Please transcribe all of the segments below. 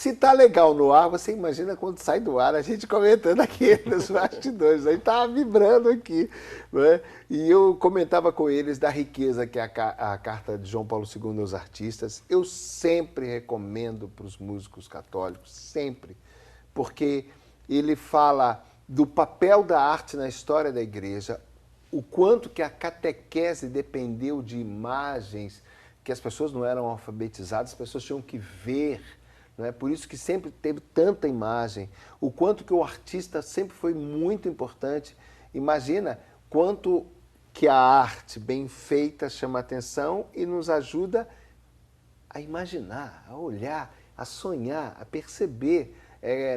Se tá legal no ar, você imagina quando sai do ar, a gente comentando aqui nos bastidores, aí tava vibrando aqui, né? E eu comentava com eles da riqueza que é a carta de João Paulo II aos artistas. Eu sempre recomendo para os músicos católicos, sempre, porque ele fala do papel da arte na história da igreja, o quanto que a catequese dependeu de imagens, que as pessoas não eram alfabetizadas, as pessoas tinham que ver, não é? Por isso que sempre teve tanta imagem, o quanto que o artista sempre foi muito importante. Imagina quanto que a arte bem feita chama atenção e nos ajuda a imaginar, a olhar, a sonhar, a perceber,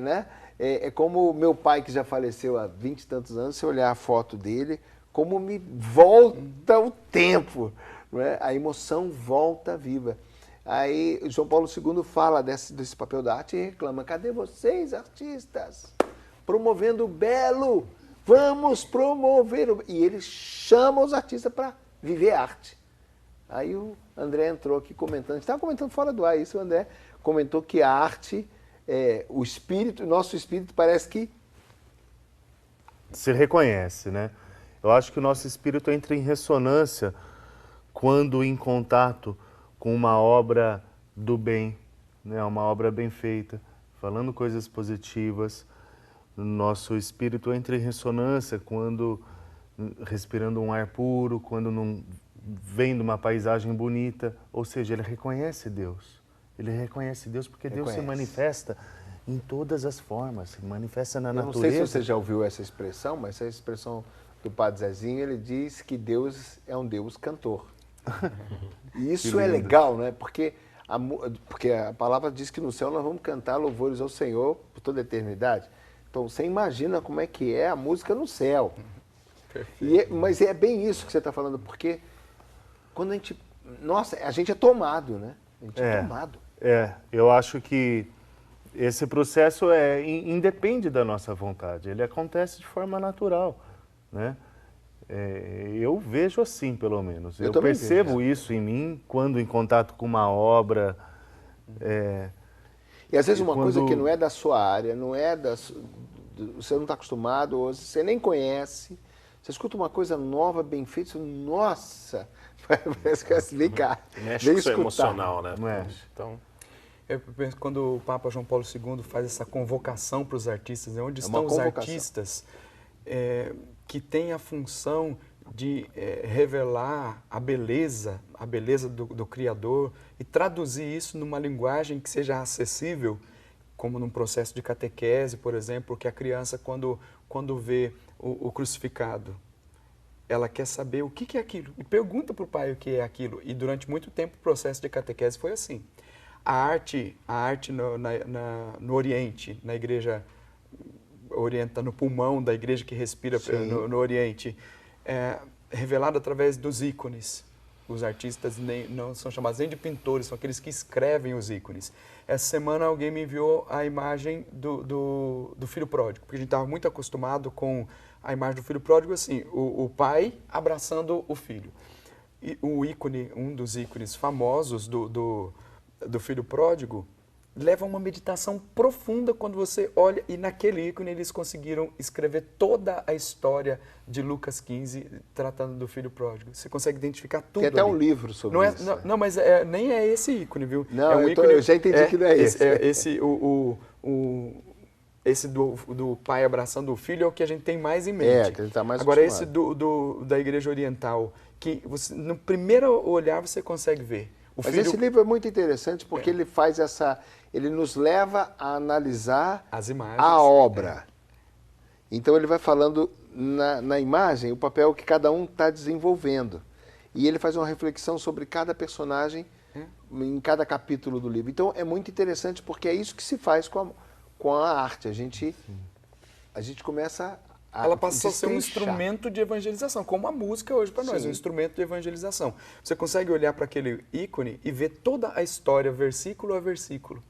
né? É como o meu pai, que já faleceu há 20 e tantos anos, se eu olhar a foto dele, como me volta o tempo, não é? A emoção volta viva. Aí João Paulo II fala desse papel da arte e reclama: cadê vocês, artistas? Promovendo o belo, vamos promover o... E ele chama os artistas para viver arte. Aí o André entrou aqui comentando, a gente estava comentando fora do ar isso, o André comentou que a arte, o espírito, nosso espírito parece que... Se reconhece, né? Eu acho que o nosso espírito entra em ressonância quando em contato com uma obra do bem, né? Uma obra bem feita, falando coisas positivas. Nosso espírito entra em ressonância quando respirando um ar puro, quando não vendo uma paisagem bonita, ou seja, ele reconhece Deus. Ele reconhece Deus porque Deus se manifesta em todas as formas, se manifesta na natureza. Eu não sei se você já ouviu essa expressão, mas essa expressão do Padre Zezinho, ele diz que Deus é um Deus cantor. E isso é legal, né? Porque a palavra diz que no céu nós vamos cantar louvores ao Senhor por toda a eternidade. Então você imagina como é que é a música no céu. Mas é bem isso que você está falando, porque quando a gente... Nossa, a gente é tomado, né? A gente é tomado. Eu acho que esse processo independe da nossa vontade, ele acontece de forma natural, né? Eu vejo assim, pelo menos. Eu percebo isso em mim quando em contato com uma obra. E às vezes uma coisa que não é da sua área, não é você não está acostumado, ou você nem conhece, você escuta uma coisa nova, bem feita, você, nossa, parece que vem cá. Mexe com o seu emocional, né? Mexe. Então, eu penso que quando o Papa João Paulo II faz essa convocação para os artistas, onde estão os artistas que têm a função de revelar a beleza do Criador e traduzir isso numa linguagem que seja acessível, como num processo de catequese, por exemplo, que a criança, quando vê o crucificado, ela quer saber o que é aquilo e pergunta para o pai o que é aquilo. E durante muito tempo o processo de catequese foi assim. A arte no Oriente, na igreja oriental, no pulmão da igreja que respira no Oriente, revelada através dos ícones. Os artistas não são chamados nem de pintores, são aqueles que escrevem os ícones. Essa semana alguém me enviou a imagem do filho pródigo, porque a gente estava muito acostumado com a imagem do filho pródigo assim, o pai abraçando o filho. E o ícone, um dos ícones famosos do filho pródigo, leva a uma meditação profunda quando você olha, e naquele ícone eles conseguiram escrever toda a história de Lucas 15, tratando do filho pródigo. Você consegue identificar tudo. Tem até ali. um livro sobre isso. Não, mas nem é esse ícone, viu? Não, ícone, eu já entendi que não é esse. Esse do pai abraçando o filho é o que a gente tem mais em mente. Que a gente tá mais Agora, acostumado. esse da Igreja Oriental, que você, no primeiro olhar você consegue ver. Mas esse livro é muito interessante porque ele faz ele nos leva a analisar as imagens, a obra. Então ele vai falando na imagem o papel que cada um está desenvolvendo. E ele faz uma reflexão sobre cada personagem em cada capítulo do livro. Então é muito interessante porque é isso que se faz com a arte. A gente começa a ela passou a ser um destrinchar. instrumento de evangelização, como a música hoje para nós, um instrumento de evangelização. Você consegue olhar para aquele ícone e ver toda a história, versículo a versículo.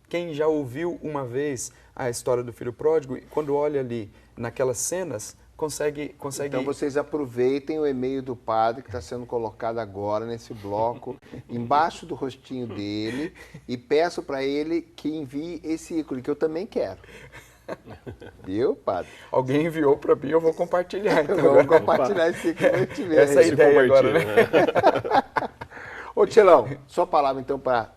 Quem já ouviu uma vez a história do filho pródigo, quando olha ali naquelas cenas, consegue... Então vocês aproveitem o e-mail do padre que está sendo colocado agora nesse bloco, embaixo do rostinho dele, e peço para ele que envie esse ícone, que eu também quero. Viu, padre? Alguém enviou para mim, eu vou compartilhar. Então, vamos compartilhar esse ícone pra gente ver. Essa é a ideia agora, né? Ô, Tchelão, sua palavra então para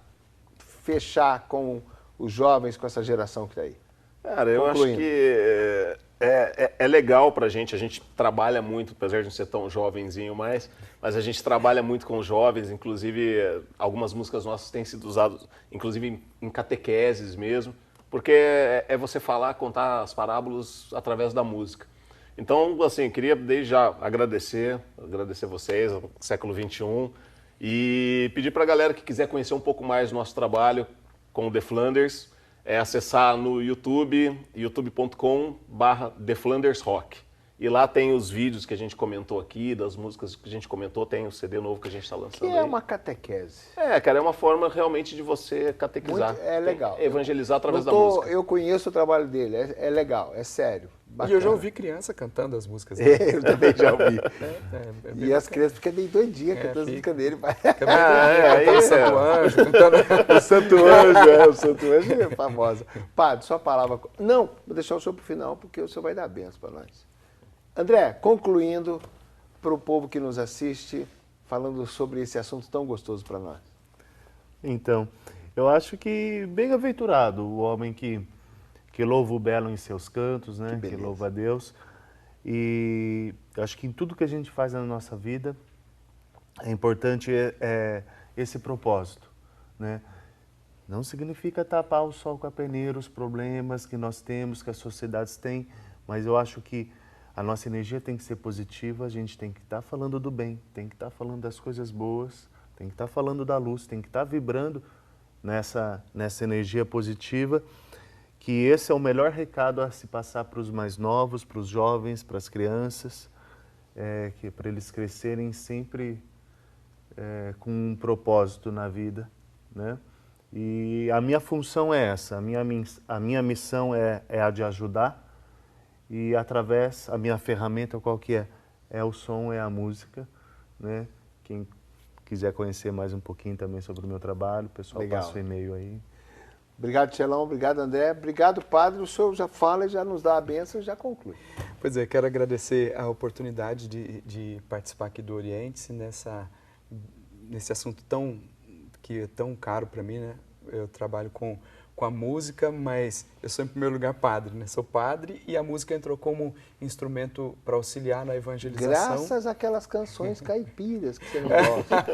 fechar com os jovens, com essa geração que está aí. Cara, eu acho que é legal pra gente, a gente trabalha muito, apesar de não ser tão jovenzinho mais, mas a gente trabalha muito com os jovens, inclusive algumas músicas nossas têm sido usadas, inclusive em catequeses mesmo, porque é você falar, contar as parábolas através da música. Então, assim, queria desde já agradecer vocês, ao século XXI, e pedir pra galera que quiser conhecer um pouco mais do nosso trabalho com o The Flanders, acessar no YouTube, youtube.com/TheFlandersRock. E lá tem os vídeos que a gente comentou aqui, das músicas que a gente comentou, tem o CD novo que a gente está lançando. Que é uma catequese. Cara, é uma forma realmente de você catequizar. É legal. Evangelizar através da música. Eu conheço o trabalho dele, é legal, é sério. Bacana. E eu já ouvi criança cantando as músicas dele. Eu também já ouvi. E as bacana. crianças ficam meio doidinhas cantando as músicas dele. O Santo Anjo, cantando... O Santo Anjo é famosa. Padre, sua palavra... Não, vou deixar o senhor para o final, porque o senhor vai dar benção para nós. André, concluindo, para o povo que nos assiste, falando sobre esse assunto tão gostoso para nós. Então, eu acho que bem-aventurado o homem que louva o belo em seus cantos, né? Que louva a Deus. E eu acho que em tudo que a gente faz na nossa vida, é importante esse propósito, né? Não significa tapar o sol com a peneira, os problemas que nós temos, que as sociedades têm, mas eu acho que a nossa energia tem que ser positiva, a gente tem que estar falando do bem, tem que estar falando das coisas boas, tem que estar falando da luz, tem que estar vibrando nessa energia positiva, que esse é o melhor recado a se passar para os mais novos, para os jovens, para as crianças, que para eles crescerem sempre com um propósito na vida, né? E a minha função é essa, a minha missão é a de ajudar, e através, a minha ferramenta qual que é? É o som, é a música, né? Quem quiser conhecer mais um pouquinho também sobre o meu trabalho, o pessoal passa o e-mail aí. Obrigado, Tchelão, obrigado, André, obrigado, Padre, o senhor já fala, já nos dá a bênção e já conclui. Pois é, quero agradecer a oportunidade de participar aqui do Oriente-se nesse assunto que é tão caro para mim, né? Eu trabalho com a música, mas eu sou em primeiro lugar padre, né? Sou padre e a música entrou como instrumento para auxiliar na evangelização. Graças àquelas canções caipiras que você não gosta.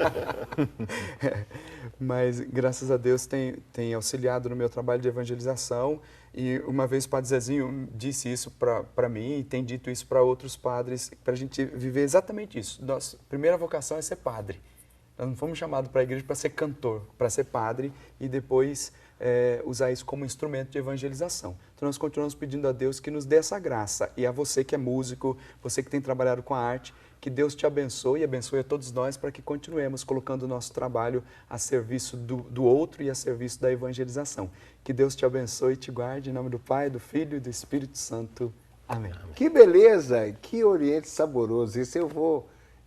Mas graças a Deus tem auxiliado no meu trabalho de evangelização, e uma vez o Padre Zezinho disse isso para mim e tem dito isso para outros padres, para a gente viver exatamente isso. Nossa primeira vocação é ser padre. Nós não fomos chamados para a igreja para ser cantor, para ser padre e depois usar isso como instrumento de evangelização. Então nós continuamos pedindo a Deus que nos dê essa graça, e a você que é músico, você que tem trabalhado com a arte, que Deus te abençoe e abençoe a todos nós para que continuemos colocando o nosso trabalho a serviço do outro e a serviço da evangelização. Que Deus te abençoe e te guarde, em nome do Pai, do Filho e do Espírito Santo. Amém. Que beleza, que Oriente saboroso. Isso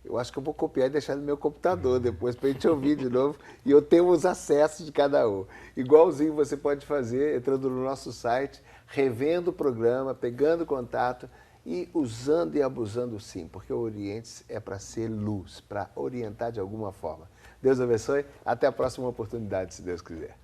eu acho que eu vou copiar e deixar no meu computador depois para a gente ouvir de novo, e eu tenho os acessos de cada um. Igualzinho você pode fazer entrando no nosso site, revendo o programa, pegando contato e usando e abusando sim, porque o Oriente é para ser luz, para orientar de alguma forma. Deus abençoe, até a próxima oportunidade, se Deus quiser.